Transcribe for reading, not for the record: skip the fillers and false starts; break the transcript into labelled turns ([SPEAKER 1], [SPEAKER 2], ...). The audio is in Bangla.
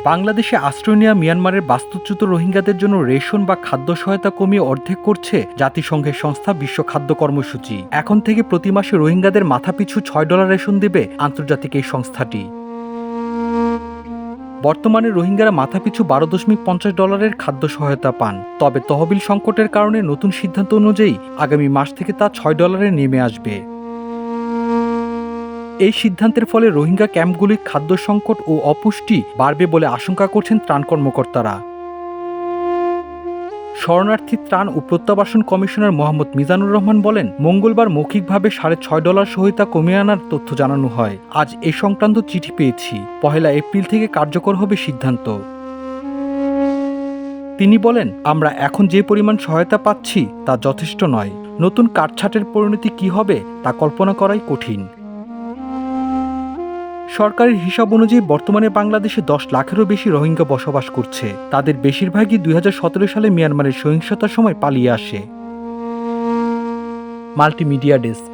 [SPEAKER 1] বাংলাদেশে আশ্রয় নেওয়া মিয়ানমারের বাস্তুচ্যুত রোহিঙ্গাদের জন্য রেশন বা খাদ্য সহায়তা কমিয়ে অর্ধেক করছে জাতিসংঘের সংস্থা বিশ্ব খাদ্য কর্মসূচি। এখন থেকে প্রতি মাসে রোহিঙ্গাদের মাথাপিছু $6 রেশন দেবে আন্তর্জাতিক এই সংস্থাটি। বর্তমানে রোহিঙ্গারা মাথাপিছু $12.50 খাদ্য সহায়তা পান। তবে তহবিল সংকটের কারণে নতুন সিদ্ধান্ত অনুযায়ী আগামী মাস থেকে তা $6 নেমে আসবে। এই সিদ্ধান্তের ফলে রোহিঙ্গা ক্যাম্পগুলির খাদ্য সংকট ও অপুষ্টি বাড়বে বলে আশঙ্কা করছেন ত্রাণ কর্মকর্তারা। শরণার্থী ত্রাণ ও প্রত্যাবাসন কমিশনার মোহাম্মদ মিজানুর রহমান বলেন, মঙ্গলবার মৌখিকভাবে $6.5 সহায়তা কমিয়ে আনার তথ্য জানানো হয়। আজ এ সংক্রান্ত চিঠি পেয়েছি। 1 এপ্রিল থেকে কার্যকর হবে সিদ্ধান্ত। তিনি বলেন, আমরা এখন যে পরিমাণ সহায়তা পাচ্ছি তা যথেষ্ট নয়। নতুন কাটছাঁটের পরিণতি কি হবে তা কল্পনা করাই কঠিন। সরকারের হিসাব অনুযায়ী বর্তমানে বাংলাদেশে 10 লাখেরও বেশি রোহিঙ্গা বসবাস করছে। তাদের বেশিরভাগই 2017 সালে মিয়ানমারের সহিংসতার সময় পালিয়ে আসে। Multimedia desk.